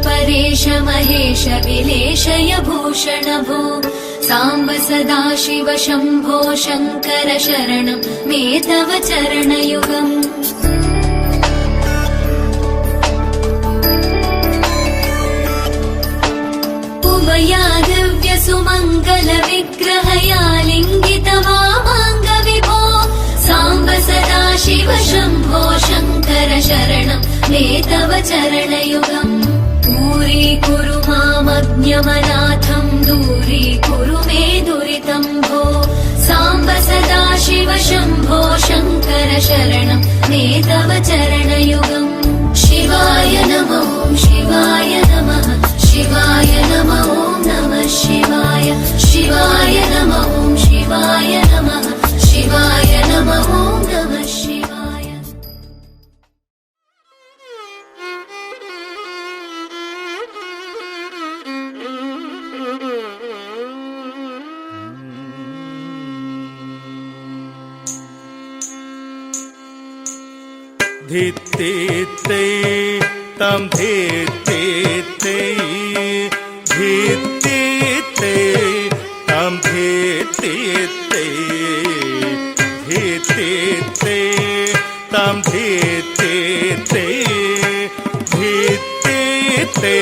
परेश महेश विलेशय भूषण भो साम्ब सदाशिव शम्भो शङ्कर शरणं मे तव चरणयुगम् उमया दिव्य सुमङ्गल विग्रहया लिङ्गित वामाङ्ग विभो साम्ब सदाशिव शम्भो शङ्कर शरणं मे तव चरणयुगम् दूरीकुरु मामज्ञमनाथं दूरीकुरु मे दुरितं भो साम्ब सदाशिव शम्भो शङ्कर शरणं मे तव चरणयुगम् शिवाय नमो शिवाय नमः शिवाय नमो नमः शिवाय शिवाय नमो शिवाय नमः शिवाय नमो नमः शिवाय धित्ते तं धित्ते धित्ते तं धित्ते धित्ते तं धित्ते धित्ते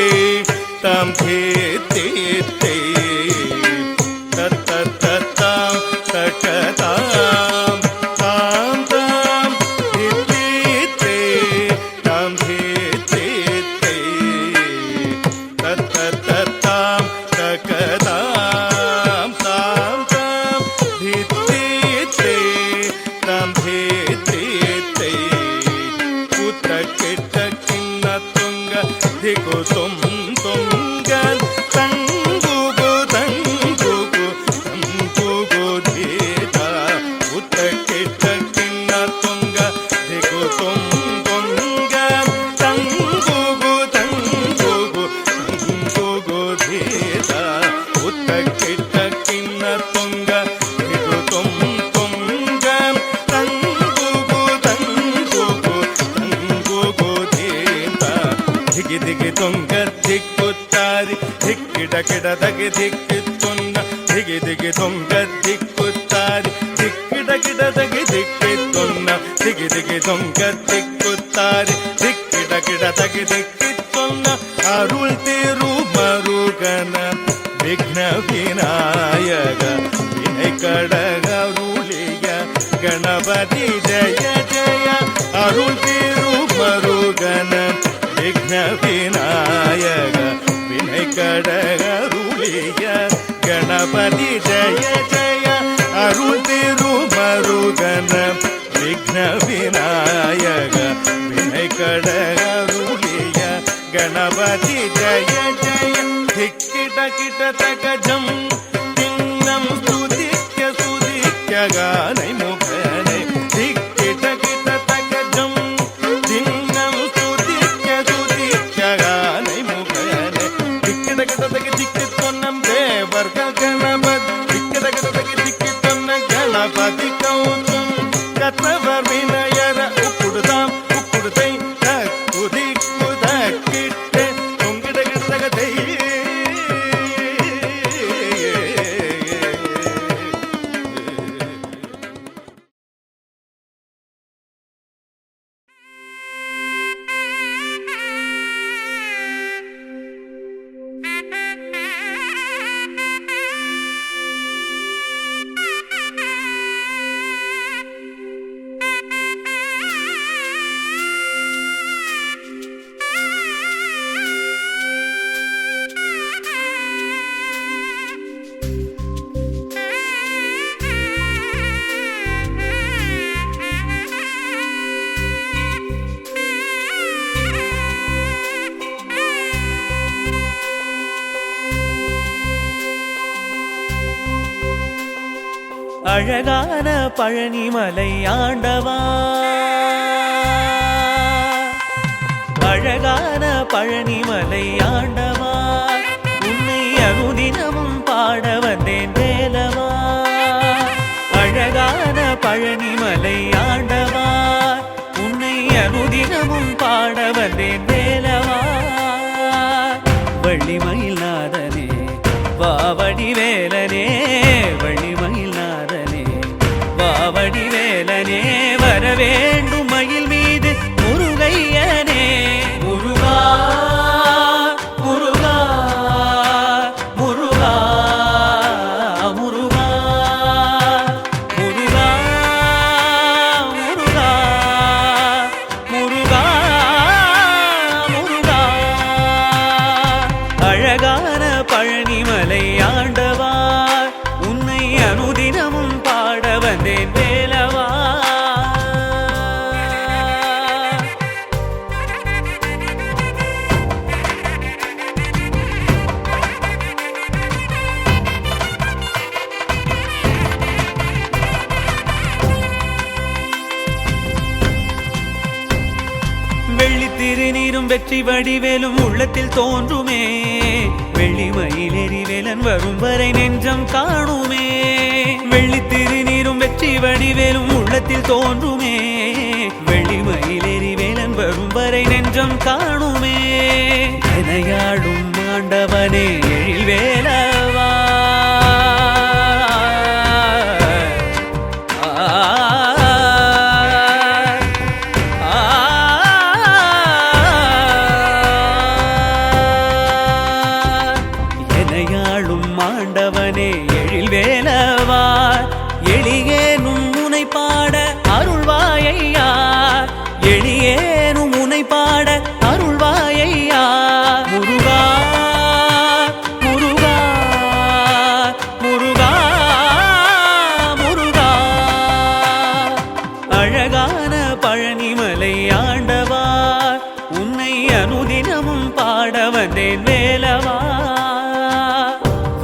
तं धित्ते तत्तत्ततां तकतां तां तां धित्ते तं धित्ते तत्तत्ततां तकतां तां तां धित्ते तं धित्ते कुतकिटकिन्न तुङ्ग धिकुतुं तुङ्गन् तङ्गुगु तङ्गुगु तङ्गुगु धीता कुतकिटकिन्न तुङ्ग धिकुतुं तुङ्गन् तङ्गुगु तङ्गुगु तङ्गुगु धीता कुतकिटकिन्न तुङ्ग धिकुतुं तुङ्गन् तङ्गुगु तङ्गुगु तङ्गुगु धीता धिगि धिगि तुङ्ग धिक्कुत्तारि धिक्किटकिट धगि धिक्कित्तुन्न धिगि धिगि तुङ्ग धिक्कुत्तारि धिक्किटकिट धगि धिक्कित्तुन्न धिगि धिगि तुङ्ग धिक्कुत्तारि धिक्किटकिट धगि धिक्कित्तुन्न अरुள் திருமருகன விக்ன விநாயக வினை கடக அருளிய கணபதி ஜய ஜய அருள் திருமருகன விக்ன விநாயக வினை கடக அருளிய கணபதி ஜய ஜய அருள் திருமருகன விக்ன விநாயக வினை கடக அருளிய गणपति जय जय धिक्किटकिट तकजं किन्नं स्तुतिक्य स्तुतिक्य गानै मुखने धिक्किटकिट तकजं किन्नं स्तुतिक्य स्तुतिक्य गानै मुखने धिक्किटकिट तक धिक्कित्तोन्नं देवर्ग गणपति धिक्किटकिट तक धिक्कित्तोन्न गणपति कौतुं कतवर विनयर उपुडतां उपुडतै तक्कुदि அழகான பழனிமலை ஆண்டவா, அழகான பழனிமலை ஆண்டவா, உன்னை அனுதினமும் பாட வந்தேன் வேலவா. அழகான பழனிமலை ஆண்டவா, உன்னை அனுதினமும் பாட வந்தேன் வேலவா. வள்ளிமயில் நாதனே வாவடி வேலனே, வள்ளிமயில் நாதனே வாவடி வேலனே, வரவேண்டும் மயில் மீது முருகையனே. முருகா முருகா முருகா முருகா முருகா முருகா முருகா முருகா. அழகான பழனிமலை ஆண்டவா, உன்னை அனுதினமும் பாட வந்தேன் வேலவா. வெள்ளி திருநீரும் வெற்றி வடிவேலும் உள்ளத்தில் தோன்றுமே, வெள்ளி மயிலேறி வேலன் வரும் வரை நெஞ்சம் காணுமே. வெள்ளி திருநீரும் வெற்றி வடிவேலும் உள்ளத்தில் தோன்றுமே, வெள்ளி மயிலேறி வேலன் வரும் வரை நெஞ்சம் காணுமே. எனையாடும் ஆண்டவனே எழில் வேலவா, ஆண்டவனே எழில் வேலவா, எளியேனும் முனை பாட அருள்வாயையா, எளியேனும் முனை பாட அருள்வாயையா. முருகா முருகா முருகா முருகா. அழகான பழனிமலை ஆண்டவா, உன்னை அனுதினமும் பாட வந்தேன் வேலவா.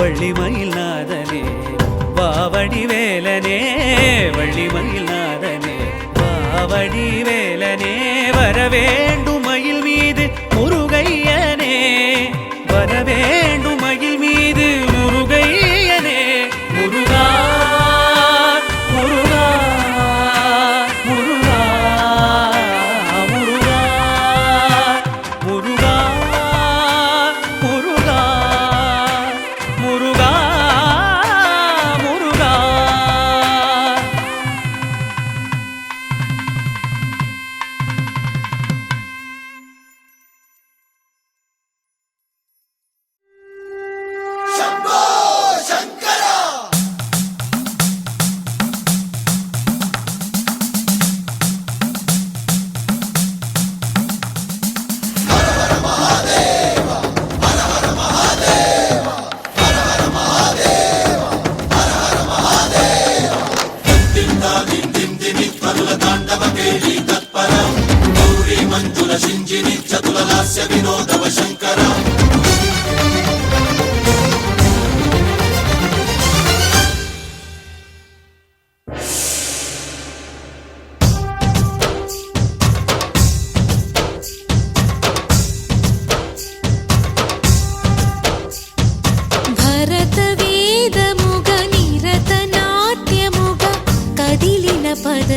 வள்ளிமயில் நாதனே வாவடி வேலனே, வள்ளிமயில் நாதனே வாவடி வேலனே, வரவேண்டும் மயில் மீது முருகையனே, வரவேண்டும் மயில் மீது முருகையனே. முருகா முருகா முருகா முருகா முருகா முருகா முருகா முருகா.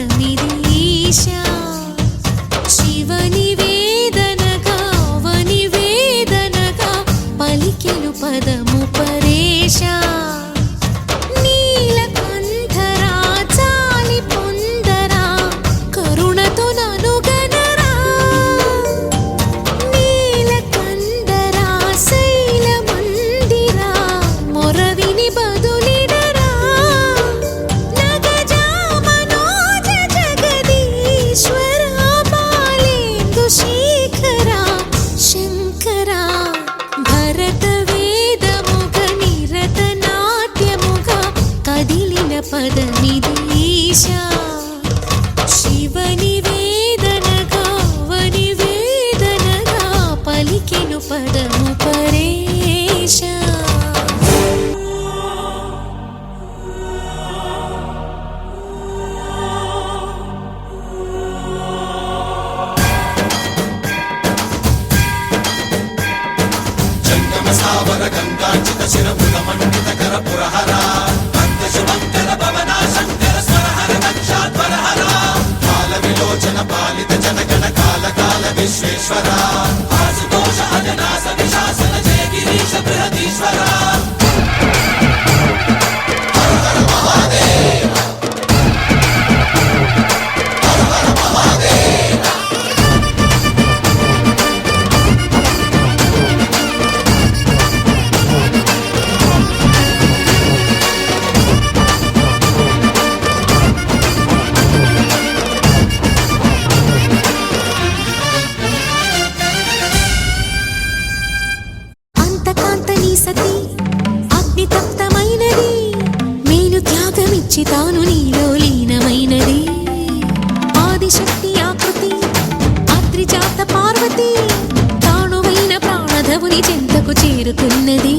పదమిదీశా శివని వేదనగా అవని వేదనగా పలికెను పదము పరేశా నీలకంఠరా చాలి పొందరా కరుణతో ననుగనరా నీలకంఠరా శైల మందిరా మొరవిని బదులిడరా నగజా మనోజ జగదీశ్వరా బాలేందు శేఖరా శంకరా భరత వేదముగ నిరతన అంతకాంత నీ సతి అగ్నితప్తమైనది, మేలు త్యాగమిచ్చి తాను నీలో లీనమైనది. ఆదిశక్తి ఆకృతి అద్రిజాత పార్వతి, తానువైన ప్రాణధవుని చెంతకు చేరుకున్నది.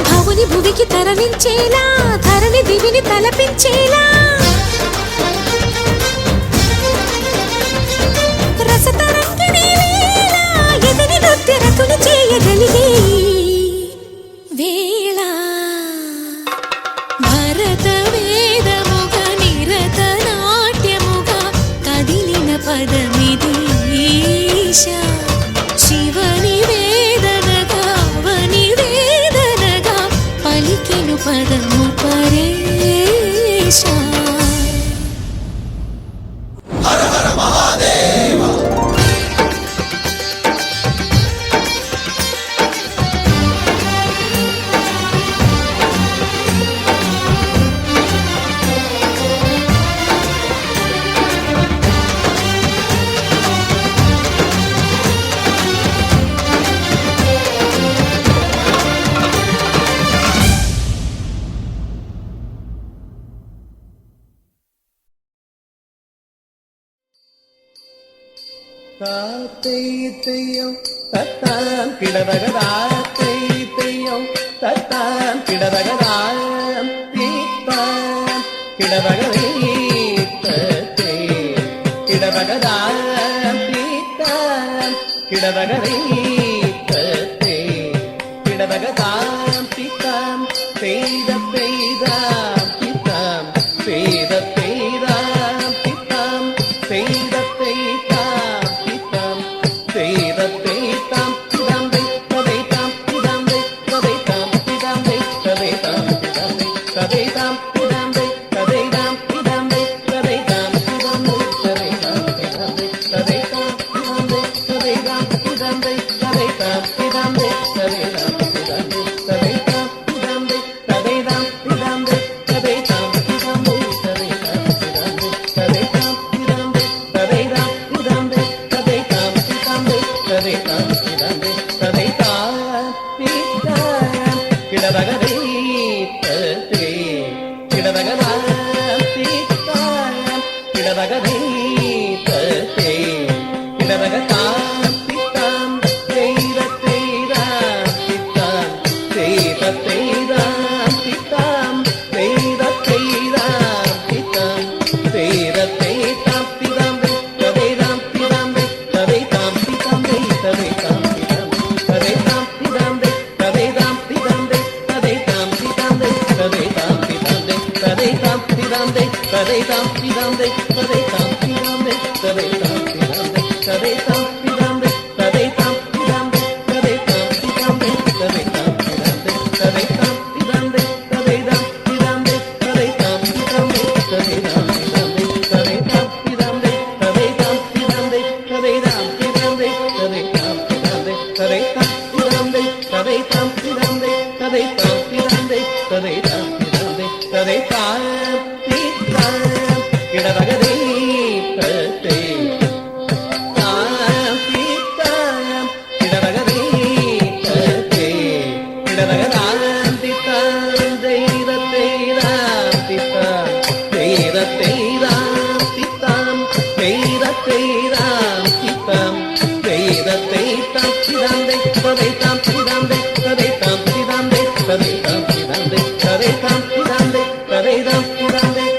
భవుని భువికి తరలించేలా, ధరణి దివిని తలపించేలా, రసతరంగిణి వేళ ఎదిరి నృత్యరతుని చేయగలిగే వేళ. భరత వేదముగా నిరత నాట్యముగా కదిలిన పదమిది ఈశ. శివని వేదనగా అవని వేదనగా పలికెను పదము పరేశ. താത്തൈത്തയ്യം തത്താം കിടവകതാത്തൈത്തയ്യം തത്താം കിടവകതാം തീത്താം കിടവകതീത്തേ കിടവകതാം തീത്താം കിടവകതീത്തേ കിടവകതാം തീത്താം പെയ്ത പെയ്താം തീത്താം പെയ്ത പെയ്താം തീത്താം പെയ്ത പെയ്താം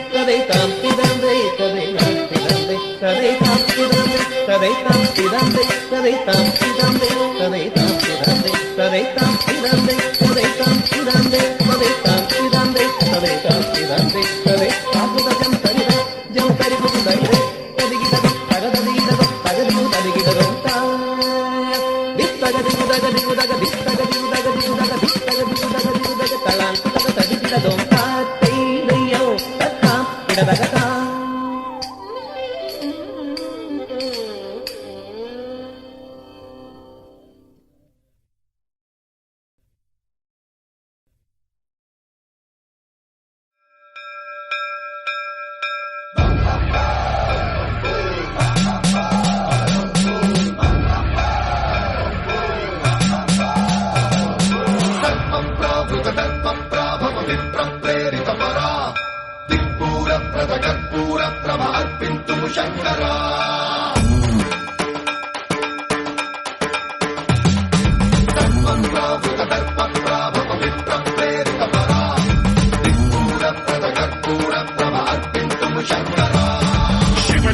Kade tam பிறந்தே கதைத்தான் பிறந்தே கதைத்தான் பிறந்தே கதைத்தான் பிறந்தே கதைத்தான் பிறந்தே கதைத்தான் பிறந்தே கதைத்தான் பிறந்தே கதை காக்குதம் தரித ஜம் தரிபு தரிதே கதிகிதம் தகததிகிதம் தகதிபு ததிகிதம் தா தித்தகதி உதகதி உதக தித்தகதி உதகதி உதக தித்தகதி உதகதி உதக தலான் தக ததிகிதம் தாத்தை தையோ தத்தாம் இடதகதா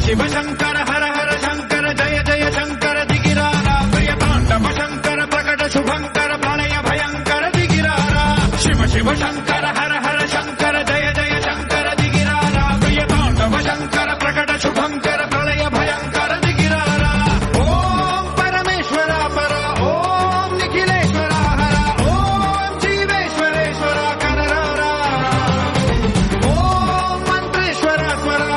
शिव शंकर हर हर शंकर जय जय शंकर दिगिरारा प्रियतांडव शंकर प्रकट शुभंकर प्रणय भयंकर दिगिरारा शिव शिव शंकर हर हर शंकर जय जय शंकर दिगिरारा प्रियतांडव शंकर प्रकट शुभंकर प्रणय भयंकर दिगिरारा ओम परमेश्वरा परा ओम निखिलेश्वरा हरा ओम जीवेश्वरेश्वरा कररारा ओम मंत्रेश्वरा स्वरा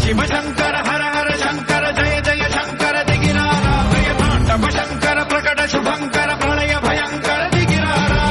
शिव शंकर हर हर शंकर जय जय शंकर दिगिरारा प्रियतांडव शंकर प्रकट शुभंकर प्रणय भयंकर दिगिरारा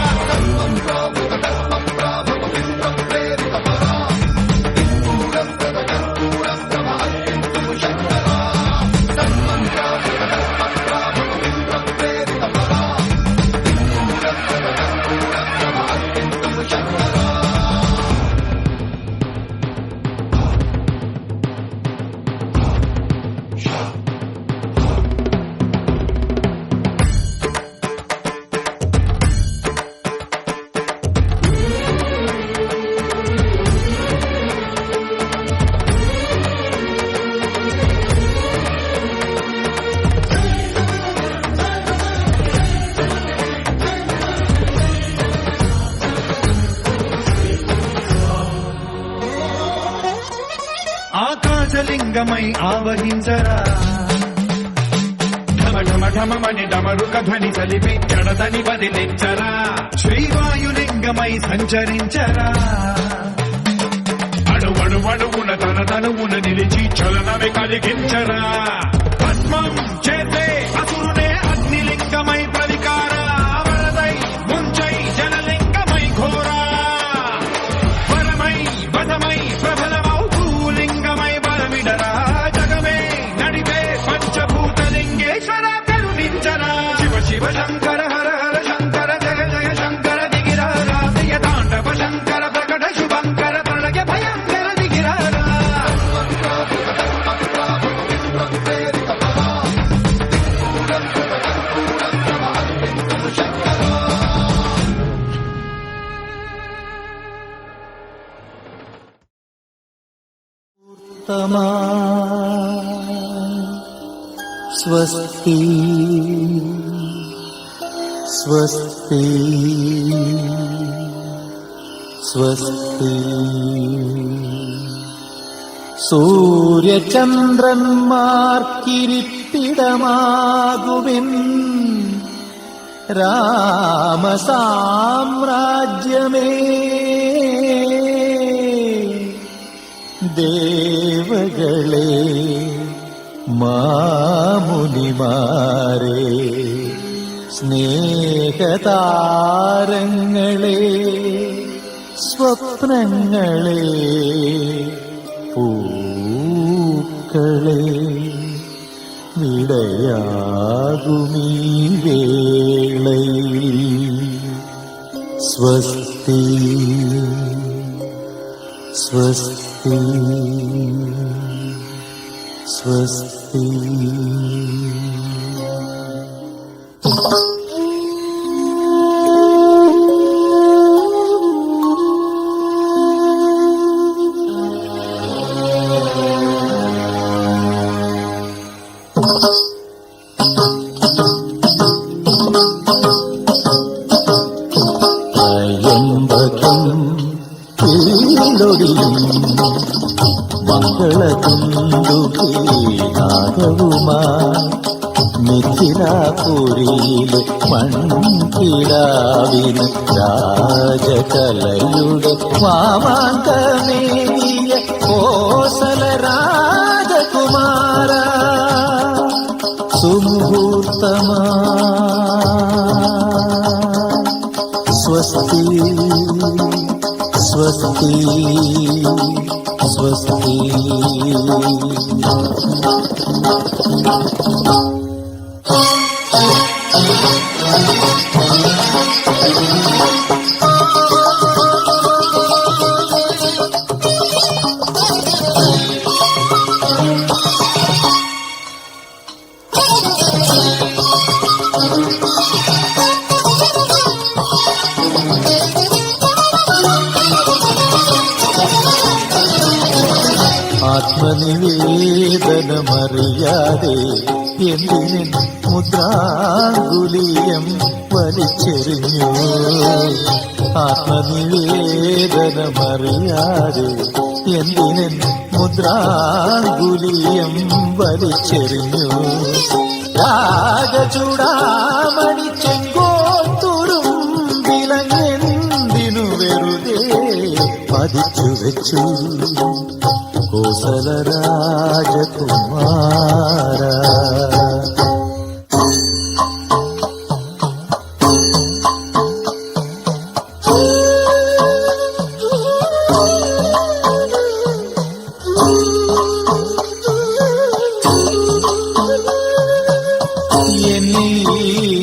ఆకాశలింగమై ఆవహించరా ఢమ ఢమ ఢమమని డమరుక ధ్వని సలిపి జడదని వదిలించరా శ్రీవాయులింగమై సంచరించరా అణువణువున తన తనువున నిలిచి చలనమే కలిగించరా పద్మం చేసే అసురునే అగ్నిలింగమై ప్రవికార వరదై ముంచై జనలింగమై ఘోరా వరమై వదమై ప్రబలమౌ భూలింగమై బలమిడరా జగమే నడిపే పంచభూతలింగేశ్వర కరుణించరా శివ శివ శంకర హర హర శంకర జయ జయ శంకర దిగిరారా ప్రియతాండవ శంకర ప్రకట శుభంకర ప్రణయ భయంకర దిగిరారా स्वस्ति स्वस्ति स्वस्ति सूर्यचन्द्रन्मार्किरित्तिडमागुविन् रामसाम्राज्यमे देवगळे മാമുനിമാരേ സ്നേഹതാരങ്ങളെ സ്വപ്നങ്ങളെ പൂക്കളെ വിടയാകുമീ വേളയിൽ സ്വസ്തി സ്വസ്തി स्वस्ति നാദവുമായി മിഥിലാപുരിയിലെ മൺകിടാവിന് രാജകലയുടെ മാമാങ്കമേകിയ കോസല രാജകുമാര സുമുഹൂർത്തമാ സ്വസ്തി സ്വസ്തി സ്വസ്തി. ആത്മനിവേദനമറിയാതെ എന്തിനും മുദ്രാങ്കുലീയം വലിച്ചെറിഞ്ഞു. ആത്മനിവേദനമറിയാതെ എന്തിനും മുദ്രാങ്കുലീയം വലിച്ചെറിഞ്ഞു. രാഗചൂടാമണി ചെങ്കോത്തുറും വിലങ്ങെന്തിനു വെറുതെ പതിച്ചു വെച്ചു കോസല രാജകുമാര.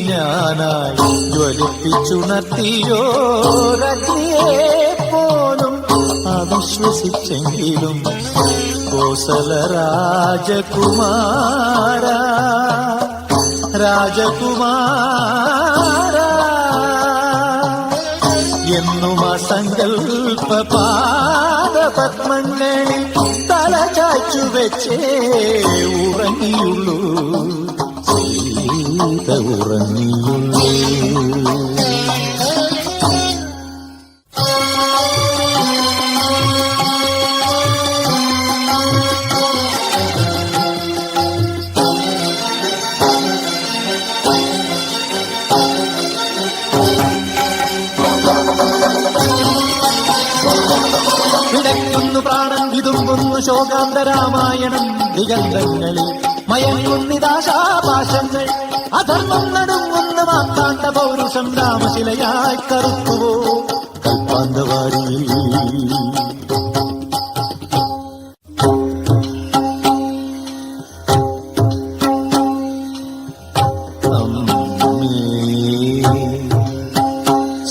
ഞാനായി ജ്വലിപ്പിച്ചുണർത്തിയോരഗ്നിയെ പോലും അവിശ്വസിച്ചെങ്കിലും കോസല രാജകുമാര രാജകുമാര എന്നും അസങ്കൽപ്പ പാദപത്മങ്ങളിൽ തല ചാച്ചു വെച്ചേ ഉറങ്ങിയുള്ളൂ സീത ഉറങ്ങിയുള്ളൂ. പ്രാണൻ വിതുമ്പുന്നു ശോകാന്തരാമായണം ദിഗന്ധങ്ങളിൽ മയങ്ങുന്നിതാശാപാശങ്ങൾ അധർമ്മം നടുങ്ങുന്ന മാത്താണ്ട പൗരുഷം രാമശിലയായി കറുത്തുവോ കൽപ്പാന്തവാരിയിൽ.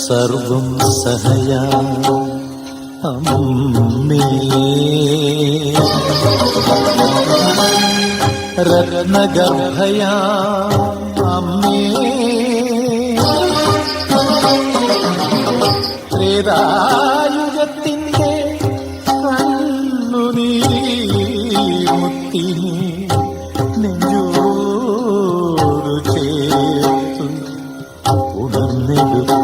സർവം സഹയാ അമ്മേ രത്നഗർഭയാ അമ്മേ ത്രേതായുഗത്തിന്റെ കണ്ണുനീർമുത്തിനെ നെഞ്ചോടു ചേർത്തു ഉണർന്നെടുക്കൂ.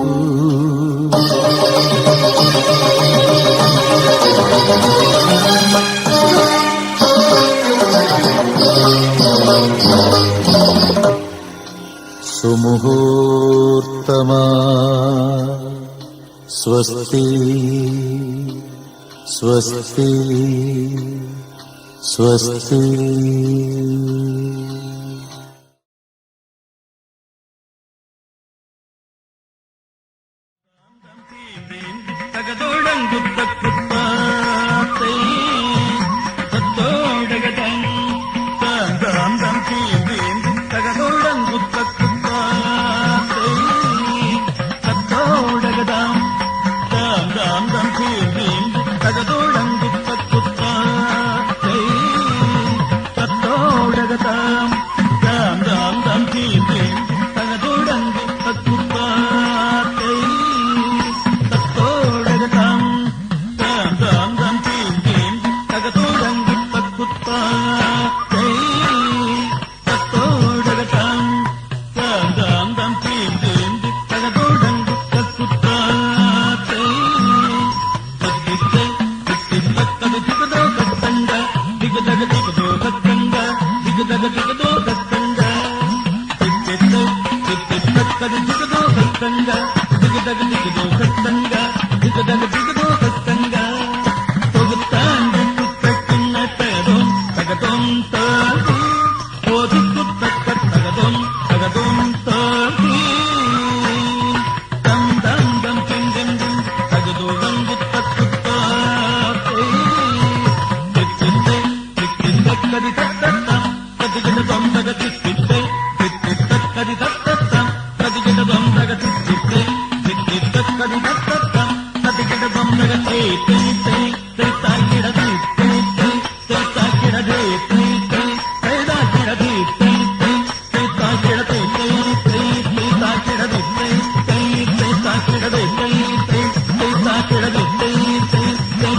സുമുഹൂർത്തമാ സ്വസ്തി സ്വസ്തി സ്വസ്തി. கத்தங்க திகதக திகதோ கத்தங்க திக்கெட்டு திக்கெட்டக்கது திகதோ கத்தங்க திகதக திகதோ கத்தங்க திகதக திகதோ கத்தங்க தொகுத்தாண்டு குத்தக்கிண்ண தகதோம் தகதோம் தாதி போது குத்தக்க தகதோம் தகதோம் தாதி தம் தம் தம் செஞ்செம் தகதோதம் குத்தக்குத்தாத்தை திக்கிட்டை திக்கிட்ட கதி தத்தம் கதிகிடதம் தக திக்கிட்டை திக்கிட்ட கதி தத்தம் கதிகிடதம் தக திக்கிட்டை திக்கிட்ட கதி தத்தம் கதிகிடதம் தக தேத்தை தை தாக்கிடது தை தாக்கிடது தை தாக்கிடது தை தாக்கிடது தை தாக்கிடது தை தாக்கிடது தை தாக்கிடது தை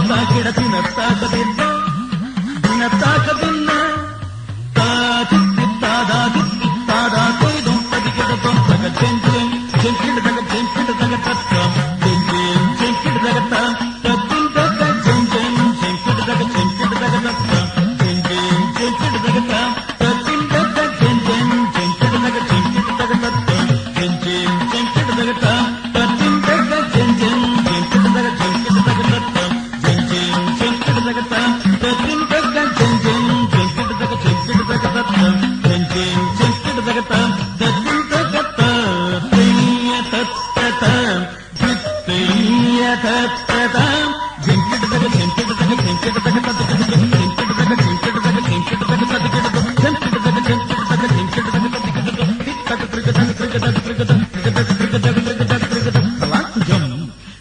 தாக்கிடது நத்தாக்கதின்ன நத்தாக்கதின்ன தாதித்தாதா தித்தாதா கொய்தும் பதிகிடதும் தக செஞ்சேன் செங்கிடதக செங்கிடதக தத்தம் செஞ்சேன் செங்கிடதகத்தான் தத்தின் தக செஞ்சேன் செங்கிடதக செங்கிடதக தத்தம் செஞ்சேன் செங்கிடதகத்தான் தத்தின் தக செஞ்சேன் செங்கிடதக செங்கிடதக தத்தம் செஞ்சேன் செங்கிடதகத்தான் தத்தின் தக செஞ்சேன் செங்கிடதக செங்கிடதக தத்தம் செஞ்சேன் செங்கிடதகத்தான் தத்தின் தக செஞ்சேன் செங்கிடதக செங்கிடதக தத்தம் செஞ்சேன் செங்கிடதகத்தான் தத்தின் தக தத்தைய தத்தம் சித்தைய தத்தம் செங்கிடதக செங்கிடதக செங்கிடதக தத்தம் செங்கிடதக செங்கிடதக செங்கிடதக தத்தம் செங்கிடதக செங்கிடதக செங்கிடதக தத்தம் தித்தக திரிகதக திரிகதக திரிகதக திரிகதக திரிகதக திரிகதக கலாக்குஜம்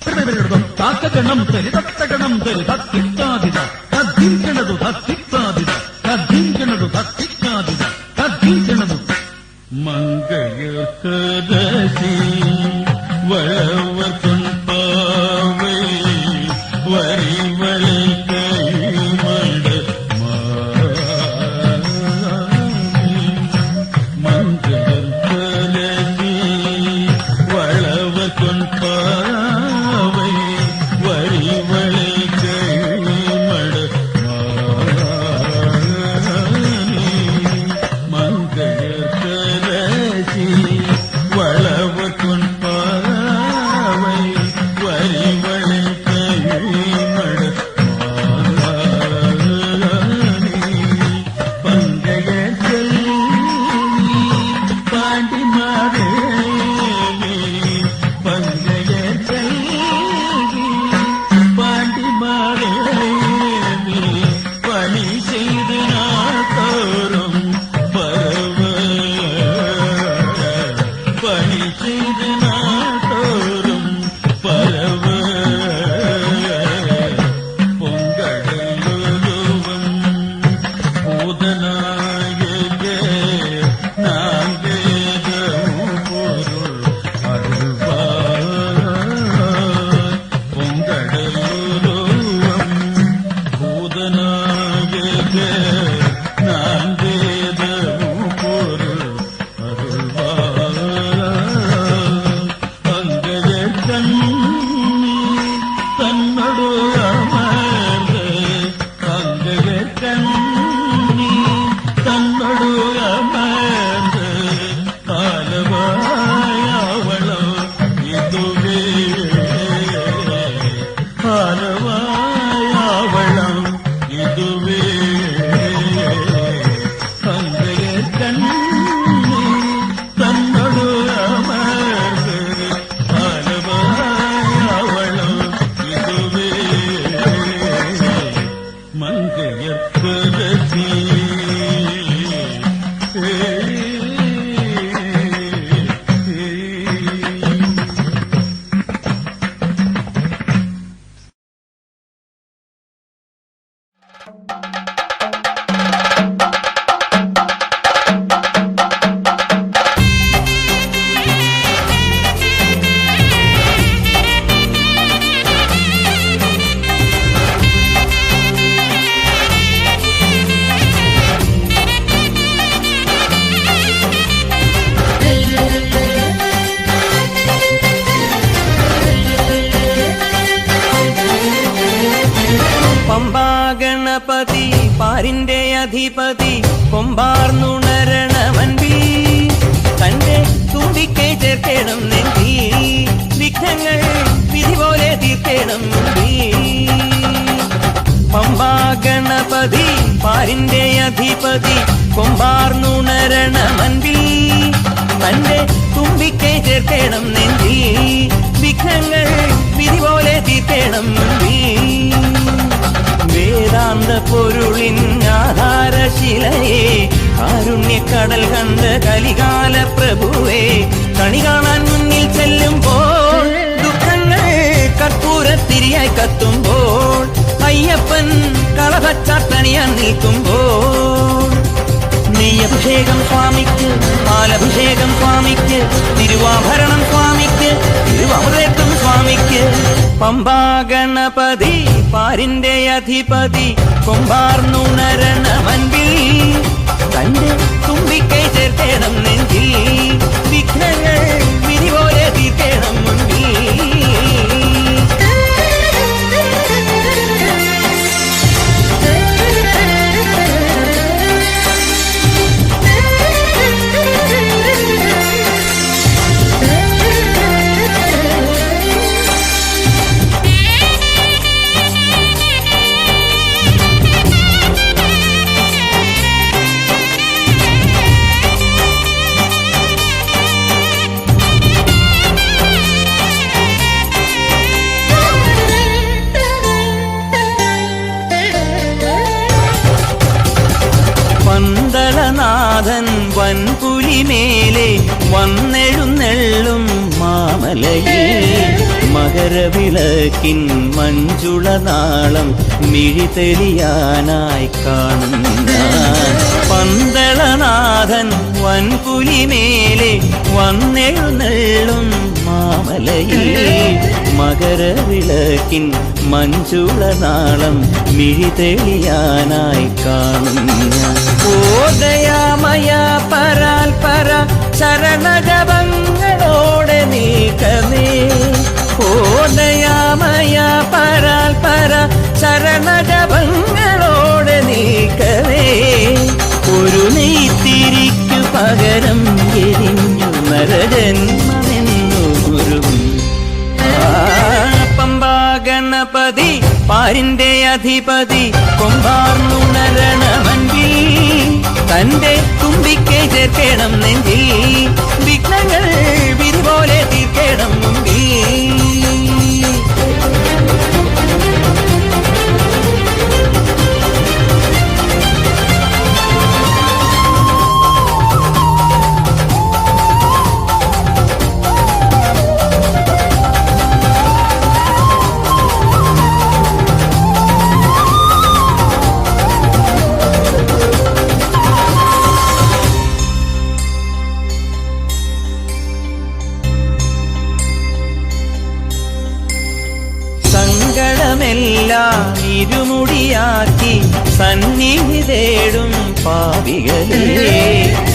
பிரதவிரதம் தாக்ககணம் தரி தத்தகணம் தரி தத்தித்தாதித தத்திங்கனது தத்தித்தாதித தத்திங்கனது தத்தித்தாதித தத்திங்கனது மங்கையர்கரசி வளவர் தொன்பாவை வரிவளை கைமட மங்கையர்கரசி வளவர் தொன்பாவை வரிவளை கைமட மங்கையர்கரசி வளவர் தொன்பாவை வரிவளை கைமட பங்கைய செல்வி பாண்டி மாதேவி பங்கைய செல்வி பாண்டி மாதேவி பணி செய்து நாட்டோறும் பரவ பணி செய்து நாட்டோறும் பரவ பொங்கடலுருவம் பூதநாயக நாங்கேதம் பொருள் அருள்வார் பொங்கடலுருவம் பூதநாயக நாங்கேதம் பொருள் அருள்வார் பங்கைய கண்ணி தன்னொடு அமர்ந்த பங்கைய கண்ணி പാരിന്റെ അധിപതി കൊമ്പാർന്നുണരണമൻപി തന്റെ തുമ്പിക്കൈ ചേർക്കണം നെഞ്ചി വിഘ്നങ്ങൾ വിധി പോലെ തീർക്കണം പമ്പാ ഗണപതി പാരിന്റെ അധിപതി കൊമ്പാർന്നുണരണമൻപിൽ തന്റെ തുമ്പിക്കൈ ചേർക്കണം നെഞ്ചി വിഘ്നങ്ങൾ വിധി പോലെ തീർക്കണം വേദാന്ത പൊരുളിൻ ആധാരശിലയെ കാരുണ്യക്കടൽ കണ്ട കലികാല പ്രഭുവേ കണി കാണാൻ മുന്നിൽ ചെല്ലുമ്പോൾ ദുഃഖങ്ങൾ കർപ്പൂരത്തിരിയായി കത്തുമ്പോൾ അയ്യപ്പൻ കളഭച്ചാത്തണിയാൻ നിൽക്കുമ്പോൾ നെയ്യഭിഷേകം സ്വാമിക്ക് പാലഭിഷേകം സ്വാമിക്ക് തിരുവാഭരണം സ്വാമിക്ക് തിരുവമൃതത്വം സ്വാമിക്ക് പമ്പാ ഗണപതി പാരിന്റെ അധിപതി കൊമ്പാർന്നുണരണമൻപിൽ തന്റെ തുമ്പിക്കൈ ചേർക്കണം നെഞ്ചിൽ വിഘ്നങ്ങൾ വിധി പോലെ തീർക്കണം മുൻപിൽ പന്തളനാഥൻ വൻപുലിമേലെ വന്നെഴുന്നെള്ളും മാമലയിൽ മകരവിളക്കിൻ മഞ്ജുളനാളം മിഴിതെളിയാനായി കാണുന്ന പന്തളനാഥൻ വൻപുലിമേലെ വന്നെഴുന്നെള്ളും മാമലയിൽ മകരവിളക്കിൻ മഞ്ജുളനാളം മിഴിതെളിയാനായി കാണുന്ന ഓദയാമയ പരാൽപര ശരണജപങ്ങളോടെ നീക്കമേ ഓദയാമയ പരാൽപര ശരണജപങ്ങളോടെ നീക്കമേ ഒരു നെയ്ത്തിരിക്കു പകരം എരിഞ്ഞു നരജന്മമെന്നൊരു പമ്പാ ഗണപതി പാരിന്റെ അധിപതി കൊമ്പാർന്നുണരണമൻപിൽ തന്റെ തുമ്പിക്കൈ ചേർക്കണം നെഞ്ചിൽ വിഘ്നങ്ങൾ വിധി പോലെ തീർക്കണം മുമ്പിൽ സങ്കടമെല്ലാം ഇരുമുടിയാക്കി സന്നിധി പാപികളെ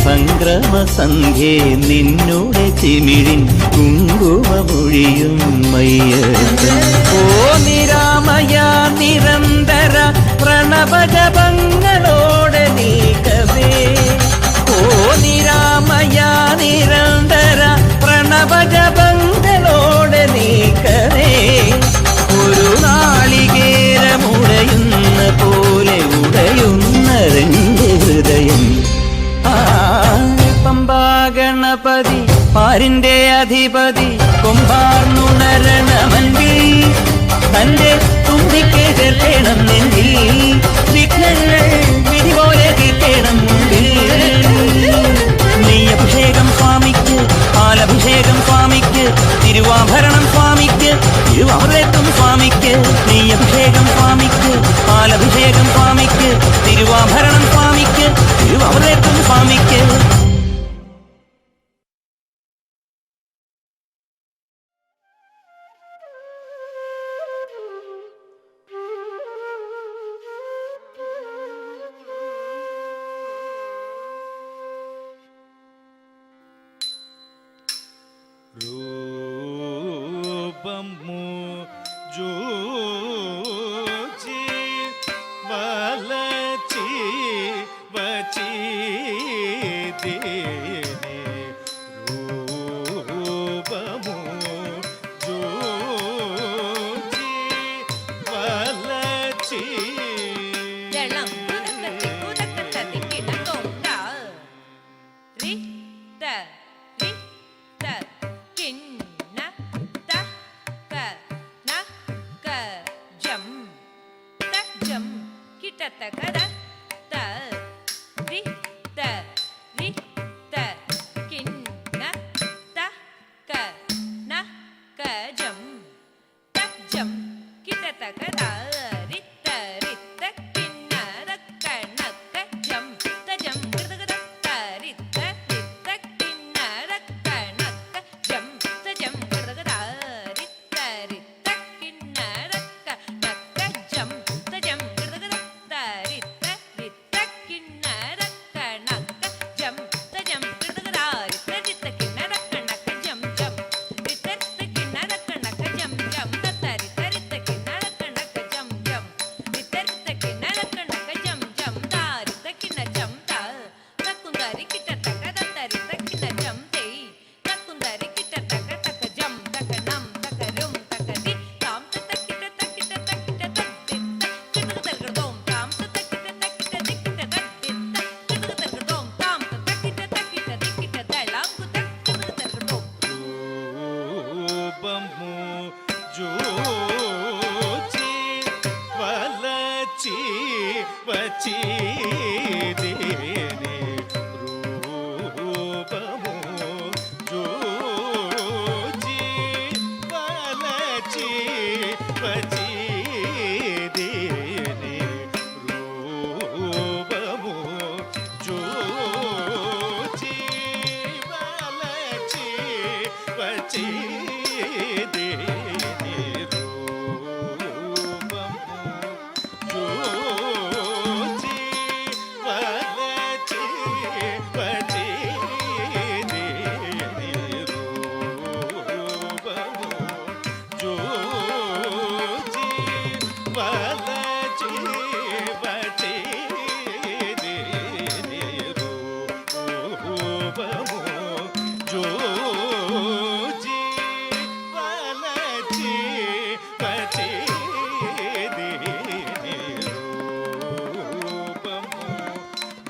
സംക്രമസന്ധ്യേ നിന്നോടെ ചിമിഴിൻ കുങ്കുമമൊഴിയും മയ്യപ്പൻ ഓ നിരാമയ നിരന്തര പ്രണവജപങ്ങളോടെ നീക്കവേ ഓ നിരാമയ നിരന്തര പ്രണവജപങ്ങളോടെ നീക്കവേ ഒരു നാളികേരമുടയുന്ന പോലെ ഉടയുന്ന രണ്ട് ഹൃദയം പമ്പാ ഗണപതി പാരിന്റെ അധിപതി കൊമ്പാർന്നുണരണമൻപിൽ തന്റെ തുമ്പിക്കൈ ചേർക്കണം നെഞ്ചിൽ വിഘ്നങ്ങൾ വിധി പോലെ തീർക്കണം മുമ്പിൽ നെയ്യഭിഷേകം സ്വാമിക്ക് പാലഭിഷേകം സ്വാമിക്ക് തിരുവാഭരണം സ്വാമിക്ക് തിരുവാഭരണം സ്വാമിക്ക് നെയ്യഭിഷേകം സ്വാമിക്ക് പാലഭിഷേകം സ്വാമിക്ക് തിരുവാഭരണം സ്വാമിക്ക് തിരുവാഭരണം സ്വാമിക്ക് రూపము జూచి వలచి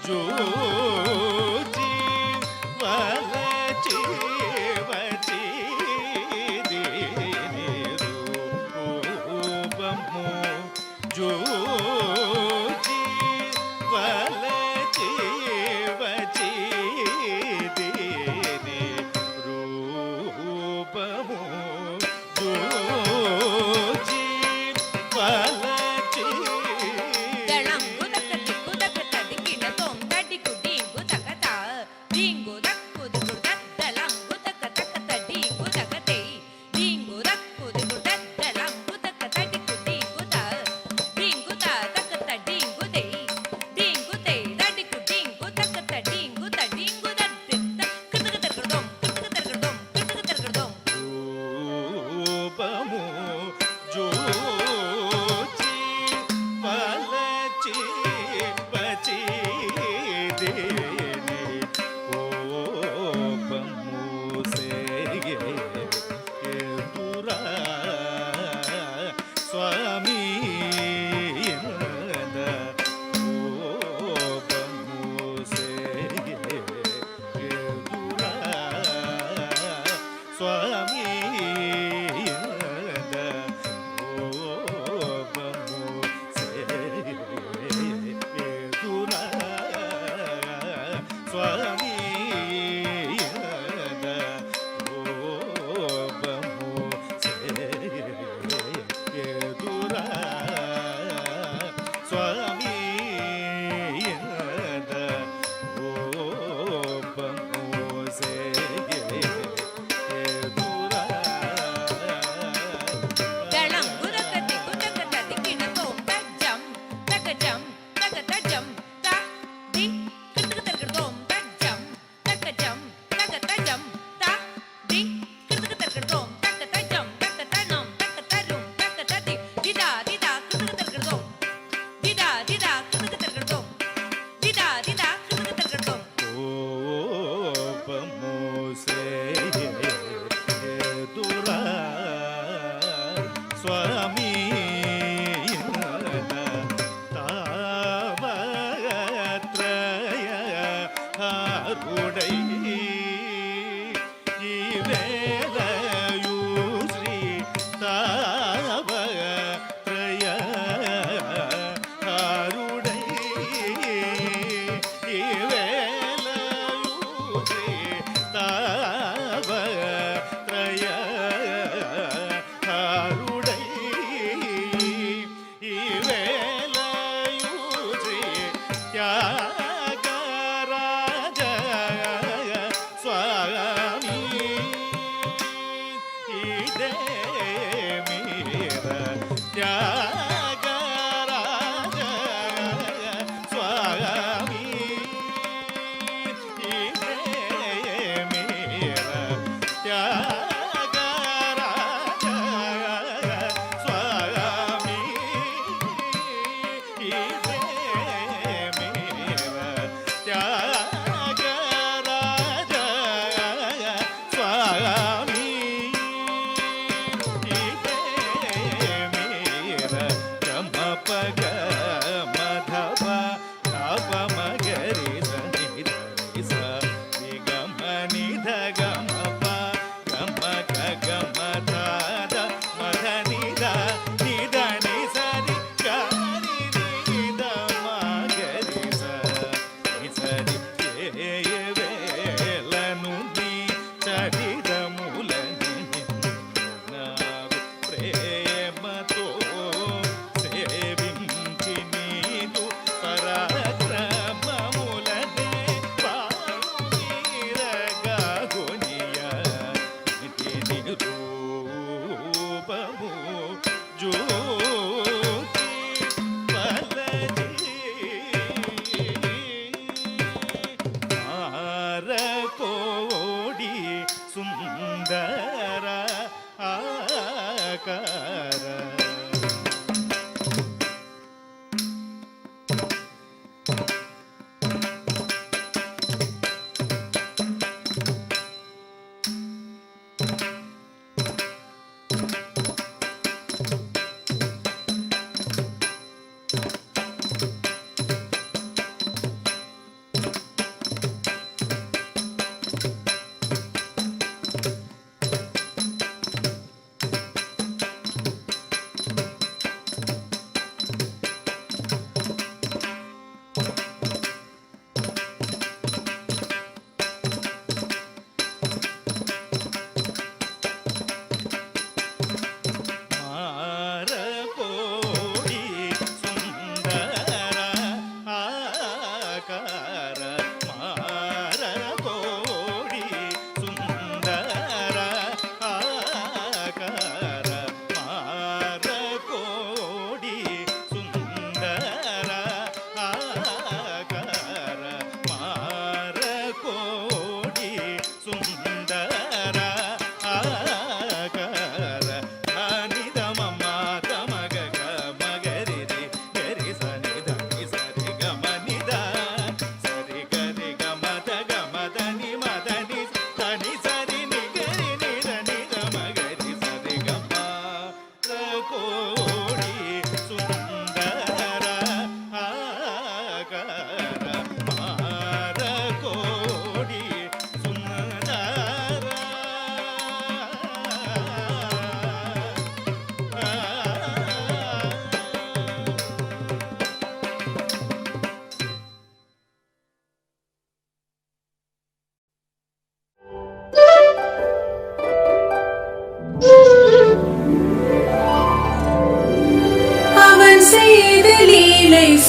జూచి వలచి వచ్చి దీని రూపము జూచి వలచి వచ్చి దీని రూపము జూచి వలచి దళంగు దక్కటి కుదకట దిక్కిన తోం తడికు డింగు దకట డింగు దక్కు దిగుడ దళంగు దక్కట డింగు దకటే డింగు దక్కు దిగుడ దళంగు దక్కట దిక్కు డింగు ద డింగు ద దక్కట డింగు దే డింగు దే దడికు డింగు దక్కట డింగు ద డింగు ద దిత్త కితక దర్గడోం రూపము జూచి వలచి వచ్చి దేని కోపము సేయురా స్వామి కోపము సేయురా స్వామి స్వామి స్వామి దళంగు దక్కటి కుదకట దిక్కిన తోం తజ్జం తకజం తకతజం త ది కితక దర్గడోం తజ్జం తకజం తకతజం త ది కితక దర్గడోం తకతజం తకతనం తకతరుం తకతది దిదా దిదా కితక దర్గడోం దిదా దిదా కితక దర్గడోం దిదా దిదా కితక దర్గడోం కోపము సేయురా స్వామి తావత్రయ హారుడై ఈ వేళయు శ్రీ తావత్రయ హారుడై ఈ వేళయు శ్రీ తావత్రయ హారుడై ఈ వేళయు శ్రీ త్యాగరాజ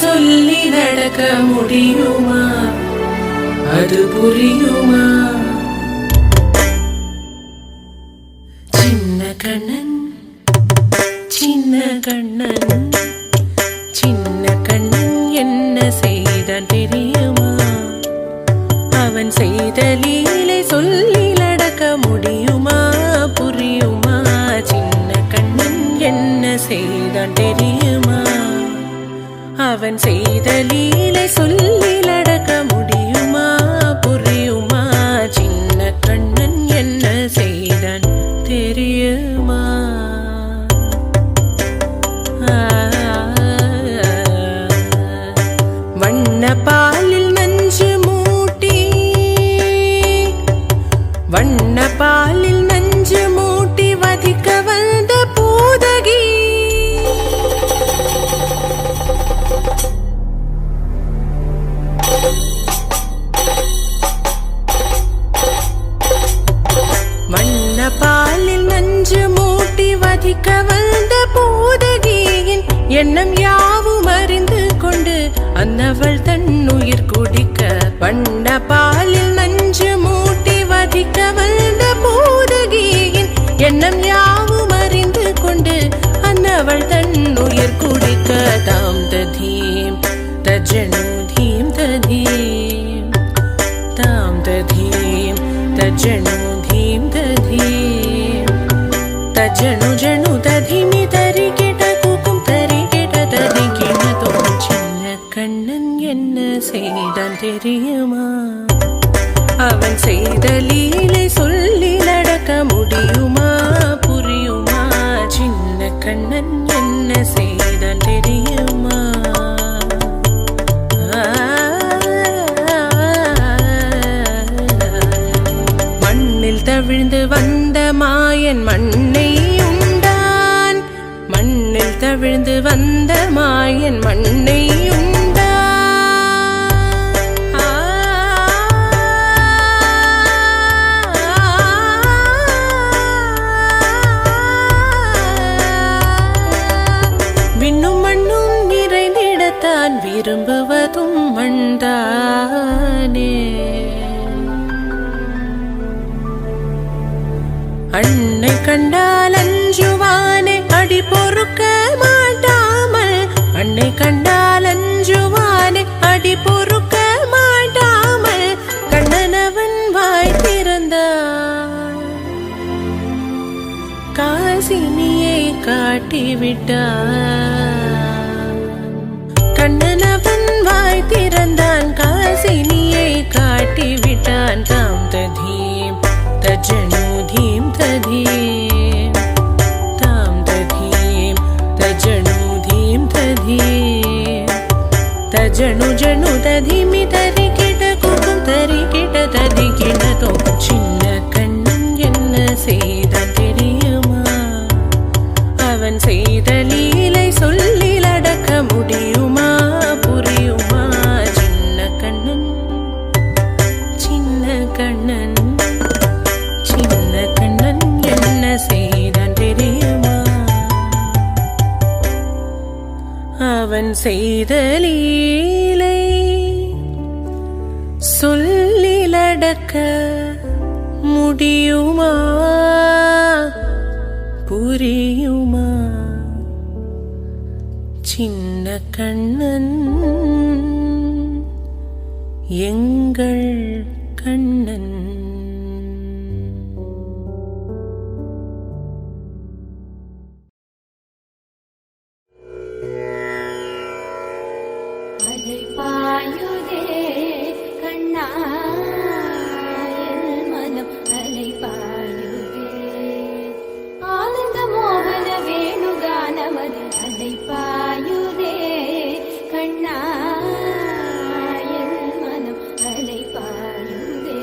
சொல்லி நடக்க முடியுமா? அது புரியுமா? சின்ன கண்ணன் சின்ன கண்ணன் சின்ன கண்ணன் என்ன செய்தான் தெரியுமா? அவன் செய்த லீலை சொல்லி நடக்க முடியுமா? புரியுமா? சின்ன கண்ணன் என்ன செய்தான் தெரியுமா? அவன் செய்த லீலை சொல்லி நடக்க முடியுமா? புரியுமா? சின்ன கண்ணன் என்ன செய்தான் தெரியுமா? வண்ண பாலில் நஞ்சு மூட்டி வண்ண பாலில் நஞ்சு மூட்டி வதிக்க வந்த பூதகி வண்ண பாலில் நஞ்சு மூட்டி வதிக்க வந்த பூதகியின் எண்ணம் யாவும் அறிந்து கொண்டு அன்னவள் தன்னுயிர் குடிக்க வண்ண பாலில் நஞ்சு மூட்டி வதிக்க வந்த பூதகியின் எண்ணம் யாவும் அறிந்து கொண்டு அன்னவள் தன்னுயிர் குடிக்க தாம் ததீம் தஜனு தீம் ததீம் தாம் ததீம் தஜனு தீம் ததீம் தஜனு ஜனு ததிமி தரிகிட குக்கும் தரிகிட ததிகிட தோம் சின்ன கண்ணன் என்ன செய்தான் தெரியுமா? அவன் செய்த லீலை சொல்லி நடக்க முடியுமா? புரியுமா? சின்ன கண்ணன் என்ன செய்தான் தெரியுமா? மண்ணில் தவிழ்ந்து வந்த மாயன் மண்ணை உண்டான் மண்ணில் தவிழ்ந்து வந்த மாயன் மண்ணை உண்டான் விண்ணும் மண்ணும் நிறைந்திடத்தான் விரும்புவதும் மண்தானே. அன்னை கண்டால் அஞ்சுவானே அடி பொறுக்க மாட்டாமல் அன்னை கண்டால் அஞ்சுவானே அடி பொறுக்க மாட்டாமல் கண்ணனவன் வாய் திறந்தான் காசினியை காட்டிவிட்டான். கண்ணனவன் வாய் திறந்தான் காசினியை காட்டிவிட்டான். தாம் ததீம் தஜனு தீம் ததீம் தாம் ததீம் தஜனு தீம் ததீம் தஜனு ஜனு ததிமி தரிகிட குக்கும் தரிகிட ததிகிட தோம் சின்ன கண்ணன் என்ன செய்தான் தெரியுமா? அவன் செய்த லீலை சொல்லி நடக்க முடியுமா? புரியுமா? சின்ன கண்ணன் சின்ன கண்ணன் சின்ன கண்ணன் என்ன செய்தான் தெரியுமா? அவன் செய்த லீலை சொல்லி நடக்க முடியுமா? புரியுமா? சின்ன கண்ணன் எங்கள் கண்ணன். அலைபாயுதே கண்ணா என் மனம் அலைபாயுதே ஆனந்த மோகன வேணுகானமது அலைபாயுதே கண்ணா என் மனம் அலைபாயுதே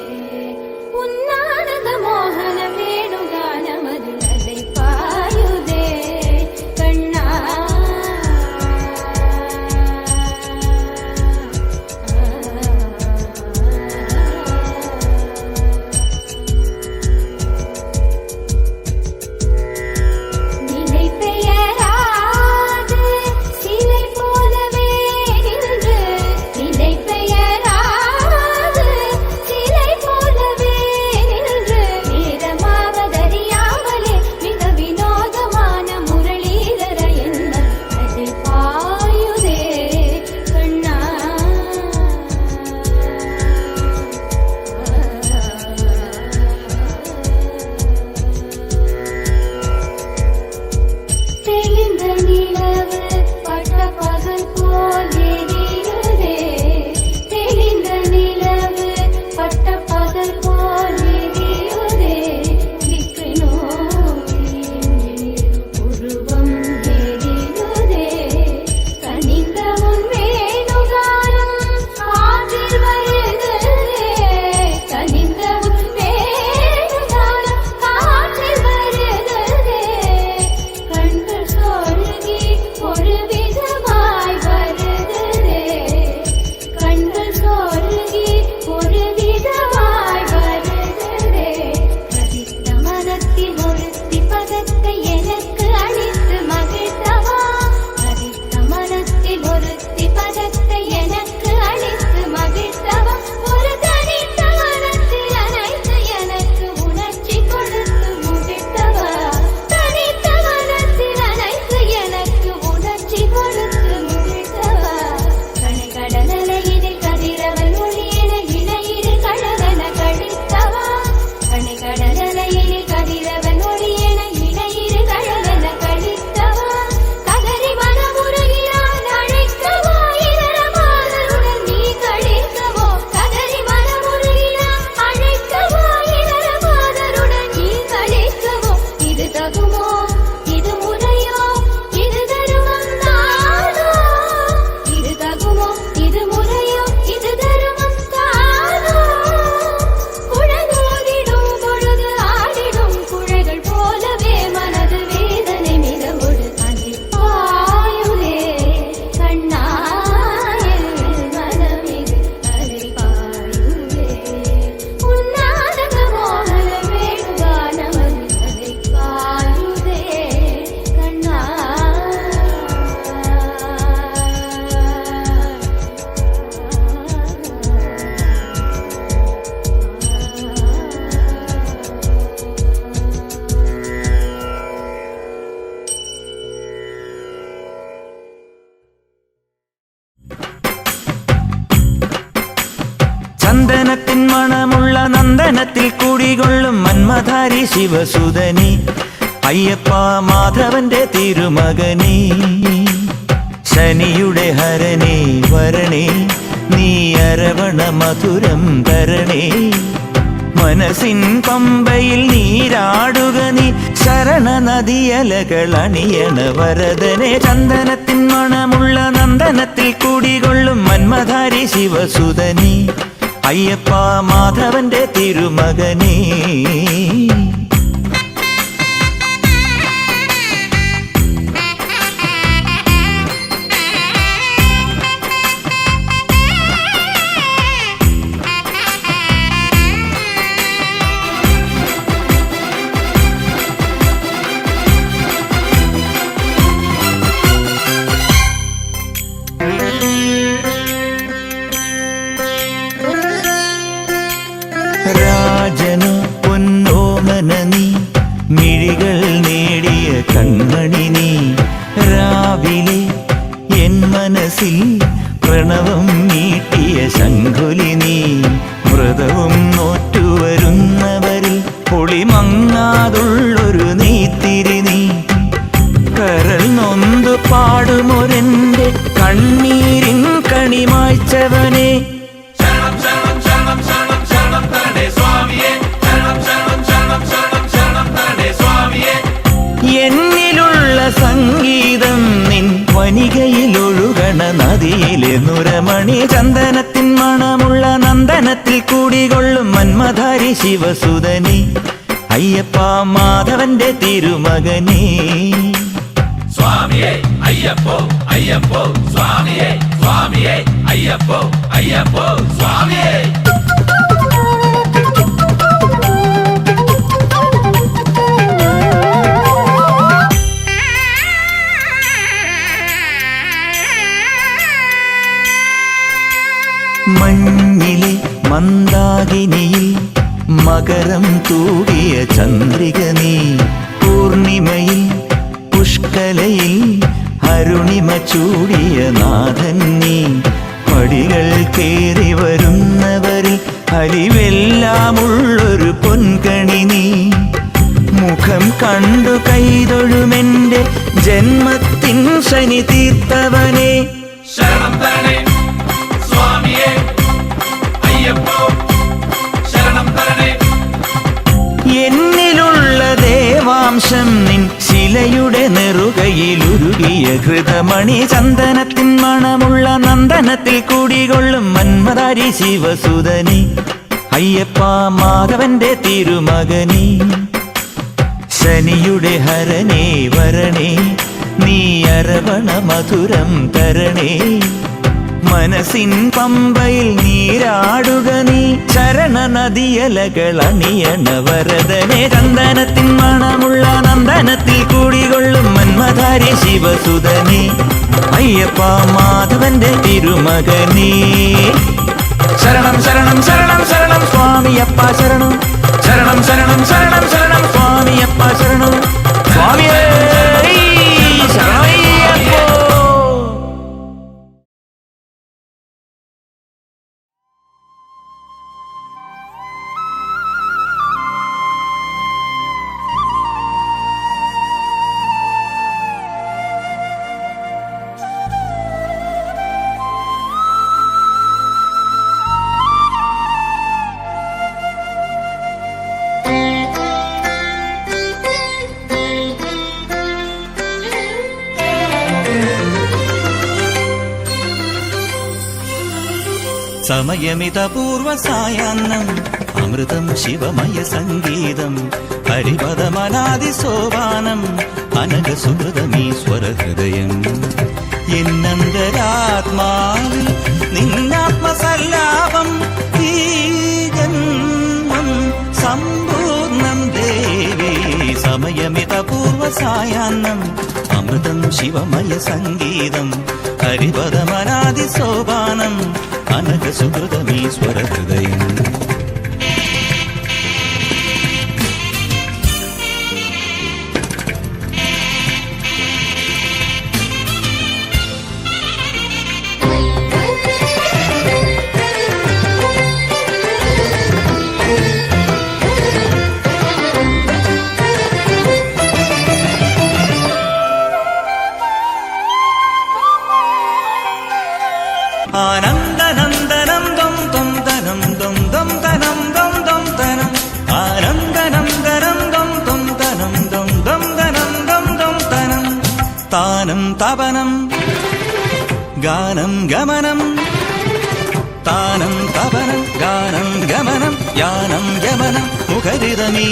ചന്ദനത്തിൻ മണമുള്ള നന്ദനത്തിൽ കുടികൊള്ളും മന്മധാരി ശിവസുതനി അയ്യപ്പ മാധവന്റെ തിരുമകനീ ശനിയുടെ ഹരണേ വരണേ നീ അരവണ മധുരം തരണേ മനസ്സിൻ പമ്പയിൽ നീരാടുക നീ ശരണ നദിയലകൾ അണിയണ വരദനെ ചന്ദനത്തിൻ മണമുള്ള നന്ദനത്തിൽ കുടികൊള്ളും മന്മധാരി ശിവസുതനി അയ്യപ്പ മാധവന്റെ തിരുമകനീ രാജനു പൊന്നോമന നീ മിഴികൾ നേടിയ കൺമണി നീ രാവിലെ എൻ മനസ്സിൽ പ്രണവം നീട്ടിയ ശംഖുലി നീ വ്രതവും നോറ്റുവരുന്നവരിൽ പൊളിമങ്ങാതുള്ളൊരു നീത്തിരി നീ കരൾ നൊന്തു പാടുമൊരെന്റെ കണ്ണീരിൻ കണിമായ്ച്ചവനെ എന്നിലുള്ള സംഗീതം നിൻ വനികയിലൊഴുകണ നദിയിലെ നുരമണി ചന്ദനത്തിൻ മണമുള്ള നന്ദനത്തിൽ കൂടികൊള്ളും മന്മധാരി ശിവസുതനി അയ്യപ്പ മാധവന്റെ തിരുമകനീ സ്വാമിയേ അയ്യപ്പോ അയ്യപ്പോ സ്വാമിയേ സ്വാമിയേ അയ്യപ്പോ അയ്യപ്പോ സ്വാമിയേ മഞ്ഞിലെ മന്ദാകിനിയിൽ മകരം തൂകിയ ചന്ദ്രിക നീ പൂർണിമയിൽ പുഷ്കലയിൽ അരുണിമ ചൂടിയ നാഥൻ നീ പടികൾ കേറി വരുന്നവരിൽ അലിവെല്ലാമുള്ളൊരു പൊൻകണി നീ മുഖം കണ്ടു കൈതൊഴുമെന്റെ ജന്മത്തിൻ ശനി തീർത്തവനെ ശരണം തരണേ സ്വാമിയേ അയ്യപ്പോ ശരണം തരണേ എന്നിലുള്ള ദേവാംശം നിൻ ശിലയുടെ നെറുകയിലുരുകിയ ഹൃതമണി ചന്ദനത്തിൻ മണമുള്ള നന്ദനത്തിൽ കൂടികൊള്ളും മന്മധാരി ശിവസുതനി അയ്യപ്പ മാധവന്റെ തിരുമകനീ ശനിയുടെ ഹരണേ വരണേ നീ അരവണ മധുരം തരണേ മനസ്സിൻ പമ്പയിൽ നീരാടുക നീ ശരണ നദിയലകൾ അണിയണ വരദനെ ചന്ദനത്തിൻ മണമുള്ള നന്ദനത്തിൽ കൂടികൊള്ളും മന്മധാരി ശിവസുതനി അയ്യപ്പ മാധവന്റെ തിരുമകനീ ശരണം ശരണം ശരണം ശരണം സ്വാമിയപ്പ ശരണം ശരണം ശരണം ശരണം ശരണം സ്വാമിയപ്പ ശരണം സ്വാമിയേ ശരണമയ്യപ്പോ സമയമിതപൂർവ സായാഹ്നം അമൃതം ശിവമയ സംഗീതം ഹരിപദമനാദി സോപാനം അനഘസുഹൃതമീശ്വര ഹൃദയം എന്നന്തരാത്മാവിൽ നിന്നാത്മസല്ലാപം ഈ ജന്മം സമ്പൂർണം ദേവി സമയമിതപൂർവ സായാഹ്നം അമൃതം ശിവമയ സംഗീതം ഹരിപദമനാദി സോപാനം അനഘസുഹൃതമീശ്വര ഹൃദയം தவனம் கானம் கமனம் தானம் தவனம் கானம் கமனம் யானம் யமனம் முகரிதமீ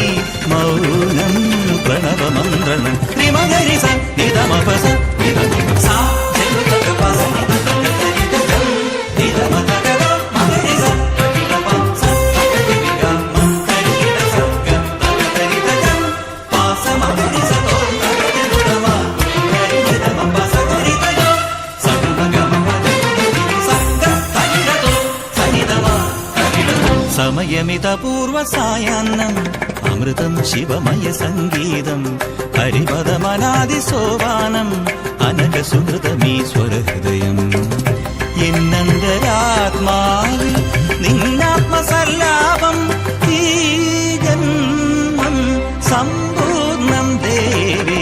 மௌனம் பிரணவ மந்திரணம் த்ரிமகரி ச நிதமபச சா సమయమిత పూర్వ సాయాన్నం అమృతం శివమయ సంగీతం హరిపదమనాది సోపానం అనగ సుహృతమీశ్వర హృదయం എന്നന്തരാത്മാവിൽ നിന്നാത്മസല്ലാപം ഈ ജന്മം സമ്പൂർണം ദേവി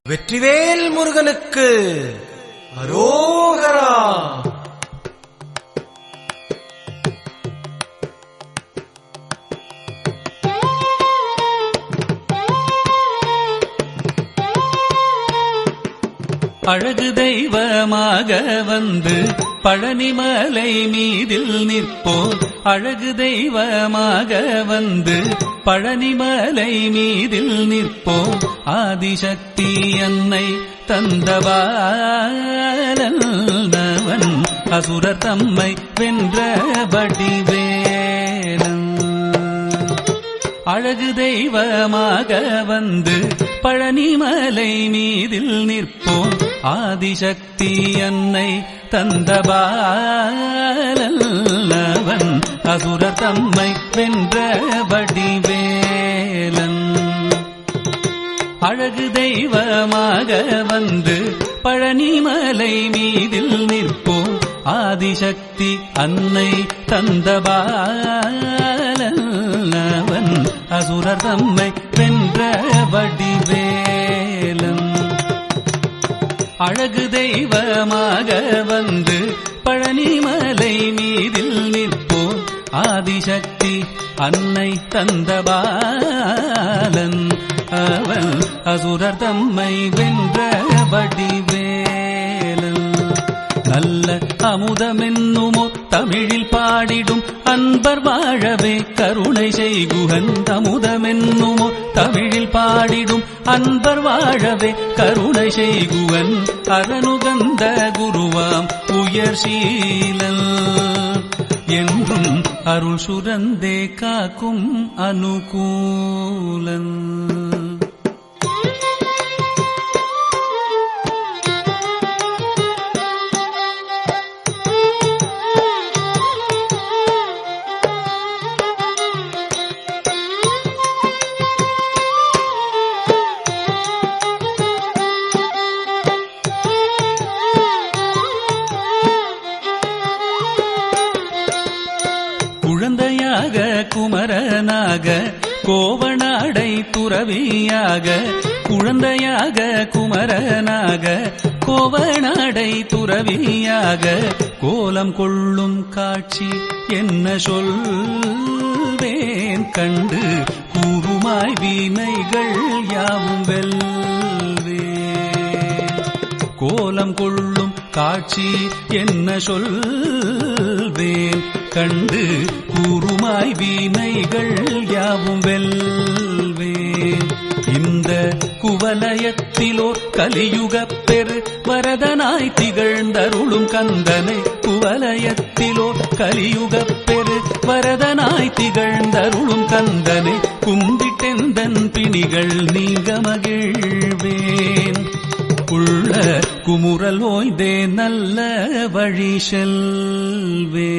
வெற்றிவேல் முருகனுக்கு அரோகரா. அழகு தெய்வமாக வந்து பழனிமலை மீதில் நிற்போம். அழகு தெய்வமாக வந்து பழனிமலை மீதில் நிற்போம். ஆதிசக்தி அன்னை தந்தவாலன் அசுரர் தம்மை வென்றபடி வேலன். அழகு தெய்வமாக வந்து பழனிமலை மீதில் நிற்போம். ஆதிசக்தி அன்னை தந்தபாலன் அசுரர் தம்மை வென்றபடி வேலன். அழகு தெய்வமாக வந்து பழனிமலை மீதில் நிற்போம். ஆதிசக்தி அன்னை தந்தபாலன் அசுரர் தம்மை வென்றபடி வேலன். அழகு தெய்வமாக வந்து பழனிமலை மீதில் நிற்போம். ஆதிசக்தி அன்னை தந்தபாலன் அவன் அசுரர் தம்மை வென்றபடி வேலன். நல்ல அமுதமென்னுமோ தமிழில் பாடிடும் அன்பர் வாழவே கருணை செய்குகன். அமுதமென்னுமோ தமிழில் பாடிடும் அன்பர் வாழவே கருணை செய்குவன். அரணுகந்த குருவாம் உயர் சீலன் என்றும் அருள் சுரந்தே காக்கும் அனுகூலன். குழந்தையாக குமரனாக கோவனாடை துறவியாக. குழந்தையாக குமரனாக கோவனாடை துறவியாக கோலம் கொள்ளும் காட்சி என்ன சொல்வேன் கண்டு கூறுமாய் வீணைகள் யாவும் வெல்வேன். கோலம் கொள்ளும் காட்சி என்ன சொல்வேன் கண்டு கூறுமாய் வீணைகள் யாவும் வெல்வேன். இந்த குவலயத்திலோர் கலியுகப் பெரு வரதனாய் திகழ்ந்தருளும் கந்தனை. குவலயத்திலோர் கலியுகப் பெரு வரதனாய் திகழ்ந்தருளும் கந்தனை கும்பிட்டெந்தன் பிணிகள் நீங்க மகிழ்வேன். உள்ள குமுறல் ஓய்ந்தே நல்ல வழி செல்வேன்.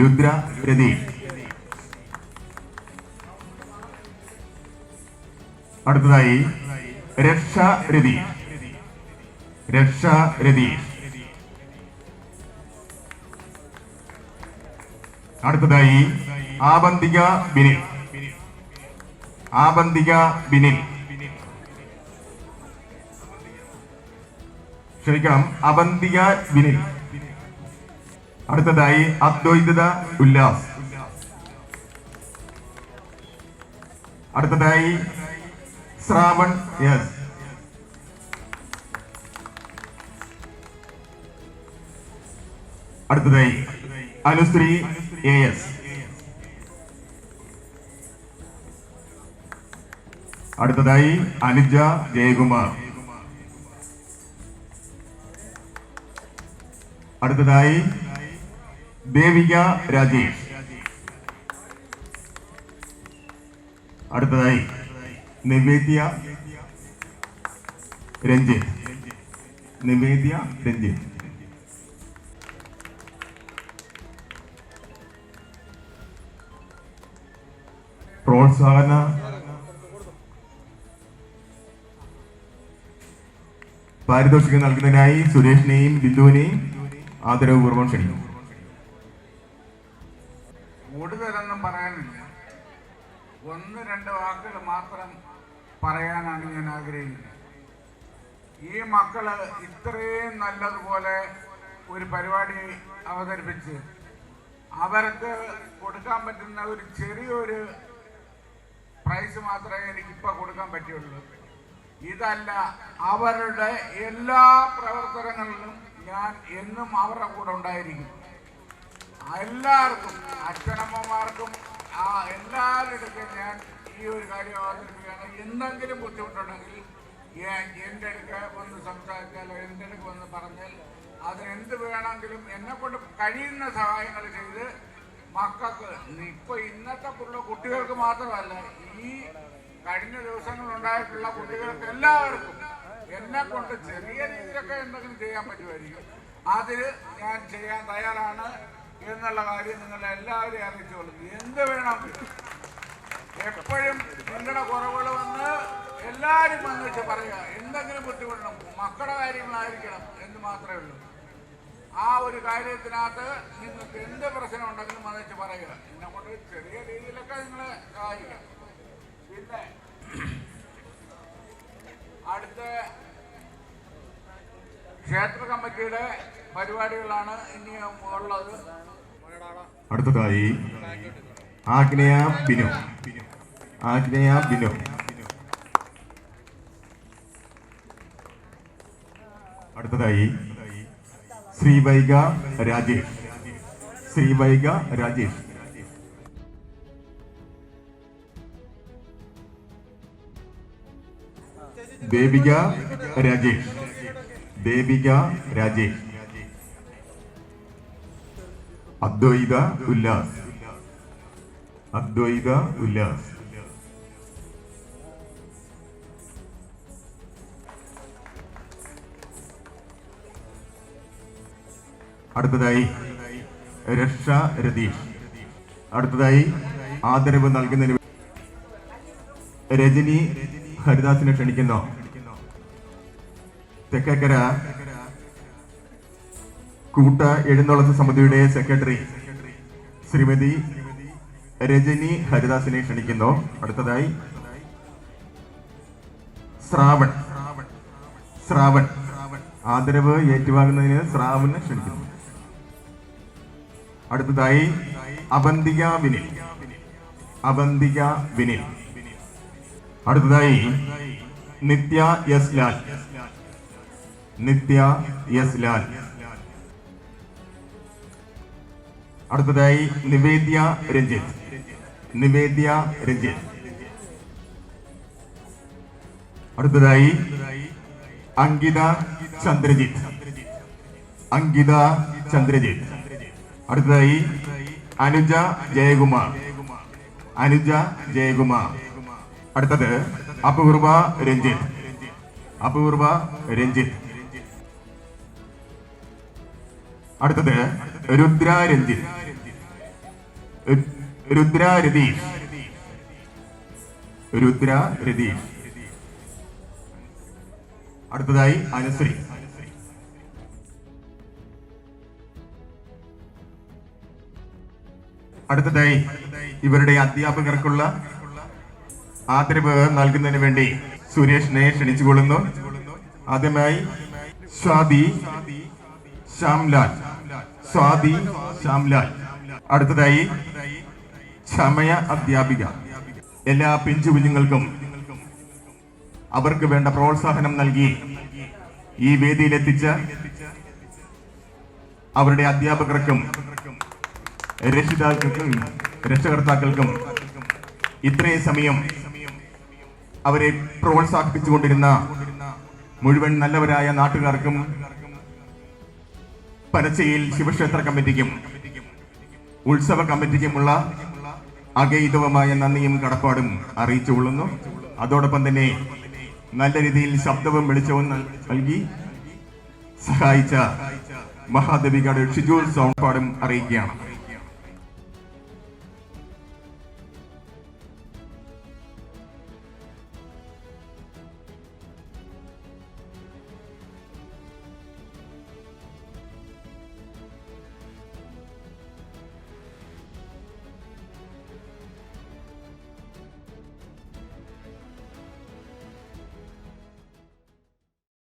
രുദ്ര രതീഷ്. അടുത്തതായി രക്ഷ രതീഷ്. രക്ഷ രതീഷ്. അടുത്തതായി ആബന്തിക ബിനിൽ. ആബന്തിക ബിനിൽ. ക്ഷമിക്കണം, അവന്തിക ബിനിൽ. അടുത്തതായി അദ്വൈത ഉല്ലാസ്. അടുത്തതായി ശ്രാവൺ യെസ്. അടുത്തതായി അനുശ്രീ AS. അടുത്തതായി അനുജ ജയകുമാർ. അടുത്തതായി ദേവിക രാജേഷ്. അടുത്തതായി നിവേദ്യ രഞ്ജിത്ത്. നിവേദ്യ രഞ്ജിത്ത്. പ്രോത്സാഹന പാരിതോഷികം നൽകുന്നതിനായി സുരേഷിനെയും ബിന്ദുവിനെയും ആദരവപൂർവ്വം ക്ഷണിക്കുന്നു. കൂടുതലൊന്നും പറയാനില്ല, 1-2 വാക്കുകൾ മാത്രം പറയാനാണ് ഞാൻ ആഗ്രഹിക്കുന്നത്. ഈ മക്കള് ഇത്രയും നല്ലതുപോലെ ഒരു പരിപാടി അവതരിപ്പിച്ച് അവർക്ക് കൊടുക്കാൻ പറ്റുന്ന ഒരു ചെറിയൊരു പ്രൈസ് മാത്രമേ എനിക്കിപ്പോൾ കൊടുക്കാൻ പറ്റുള്ളൂ. ഇതല്ല, അവരുടെ എല്ലാ പ്രവർത്തനങ്ങളിലും ഞാൻ എന്നും അവരുടെ കൂടെ ഉണ്ടായിരിക്കും. എല്ലാവർക്കും, അച്ഛനമ്മമാർക്കും എല്ലാവരുടെ ഞാൻ ഈ ഒരു കാര്യം അവതരിപ്പിക്കുകയാണ്. എന്തെങ്കിലും ബുദ്ധിമുട്ടുണ്ടെങ്കിൽ എൻ്റെ അടുക്ക വന്ന് സംസാരിച്ചാലോ എൻ്റെ അടുക്ക വന്ന് പറഞ്ഞാൽ അതിനെന്ത് വേണമെങ്കിലും എന്നെക്കൊണ്ട് കഴിയുന്ന സഹായങ്ങൾ ചെയ്ത് മക്കൾക്ക്, ഇപ്പോൾ ഇന്നത്തെ കുട്ടികൾക്ക് മാത്രമല്ല, ഈ കഴിഞ്ഞ ദിവസങ്ങളുണ്ടായിട്ടുള്ള കുട്ടികൾക്ക് എല്ലാവർക്കും എന്നെ കൊണ്ട് ചെറിയ രീതിയിലൊക്കെ എന്തെങ്കിലും ചെയ്യാൻ പറ്റുമായിരിക്കും. അതിൽ ഞാൻ ചെയ്യാൻ തയ്യാറാണ് എന്നുള്ള കാര്യം നിങ്ങളെല്ലാവരെയും അറിയിച്ചോളൂ. എന്ത് വേണം, എപ്പോഴും നിങ്ങളുടെ കുറവുകൾ വന്ന് എല്ലാവരും വന്നിട്ട് പറയുക. എന്തെങ്കിലും ബുദ്ധിമുട്ടണം, മക്കളുടെ കാര്യങ്ങളായിരിക്കണം എന്ന് മാത്രമേ ഉള്ളൂ. ആ ഒരു കാര്യത്തിനകത്ത് നിങ്ങൾക്ക് എന്ത് പ്രശ്നം ഉണ്ടെങ്കിലും വന്നിട്ട് പറയുക. എന്നെ കൊണ്ട് ചെറിയ രീതിയിലൊക്കെ നിങ്ങളെ സഹായിക്കാം. പിന്നെ അടുത്ത ക്ഷേത്ര കമ്മിറ്റിയുടെ പരിപാടികളാണ് ഇനി ഉള്ളത്. അടുത്തതായി ആഗ്നേയ ബിനു. ആഗ്നേയ ബിനു. അടുത്തതായി ശ്രീവൈഗ രാജേഷ്. ശ്രീവൈഗ രാജേഷ്. ദേവിക രാജേഷ്. ദേവിക രാജേഷ്. അദ്വൈത ഉല്ലാസ്. അദ്വൈത ഉല്ലാസ്. അടുത്തതായി രക്ഷ രതീഷ്. അടുത്തതായി ആദരവ് നൽകുന്നതിന് രജനി ഹരിദാസിനെ ക്ഷണിക്കുന്നു. തെക്കേക്കര കൂട്ട എഴുന്നള്ളത്ത് സമിതിയുടെ സെക്രട്ടറി ശ്രീമതി രജനി ഹരിദാസിനെ ക്ഷണിക്കുന്നു. അടുത്തതായി ശ്രാവൺ. ശ്രാവൺ ആദരവ് ഏറ്റുവാങ്ങുന്നതിന് ശ്രാവണിനെ ക്ഷണിക്കുന്നു. അടുത്തതായി അവന്തിക വിനിൽ. അവന്തിക വിനിൽ. അടുത്തതായി നിത്യ എസ് ലാൽ. നിത്യ എസ് ലാൽ. അടുത്തതായി നിവേദ്യ രഞ്ജിത്ത്. നിവേദ്യ രഞ്ജിത്ത്. അടുത്തതായി അങ്കിത ചന്ദ്രജിത്ത്. അങ്കിത ചന്ദ്രജിത്ത്. അടുത്തതായി അനുജ ജയകുമാർ. അനുജ ജയകുമാർ. അടുത്തത് അപൂർവ രഞ്ജിത്ത്. അപൂർവ രഞ്ജിത്ത്. അടുത്തത് രുദ്ര രഞ്ജിത്ത്. രുദ്ര രതീഷ്. രുദ്ര രതീഷ്. അടുത്തതായി അനുശ്രീ. അടുത്തതായി ഇവരുടെ അധ്യാപകർക്കുള്ള ആദരവ് നൽകുന്നതിന് വേണ്ടി സുരേഷിനെ ക്ഷണിച്ചുകൊള്ളുന്നു. ആദ്യമായി സ്വാതി ശ്യാംലാൽ. സ്വാതി ശ്യാംലാൽ. അടുത്തതായി ക്ഷമയ അധ്യാപിക. എല്ലാ പിഞ്ചു കുഞ്ഞുങ്ങൾക്കും അവർക്ക് വേണ്ട പ്രോത്സാഹനം നൽകി ഈ വേദിയിലെത്തിച്ച അവരുടെ അധ്യാപകർക്കും രക്ഷകർത്താക്കൾക്കും ഇത്രയും സമയം അവരെ പ്രോത്സാഹിപ്പിച്ചുകൊണ്ടിരുന്ന മുഴുവൻ നല്ലവരായ നാട്ടുകാർക്കും പനച്ചയിൽ ശിവക്ഷേത്ര കമ്മിറ്റിക്കും ഉത്സവ കമ്മിറ്റിക്കുമുള്ള അഗൈതവമായ നന്ദിയും കടപ്പാടും അറിയിച്ചുകൊള്ളുന്നു. അതോടൊപ്പം തന്നെ നല്ല രീതിയിൽ ശബ്ദവും വെളിച്ചവും നൽകി സഹായിച്ച മഹാദേവികയുടെ ഷിജു സൗണ്ട് പാടും അറിയിക്കുകയാണ്.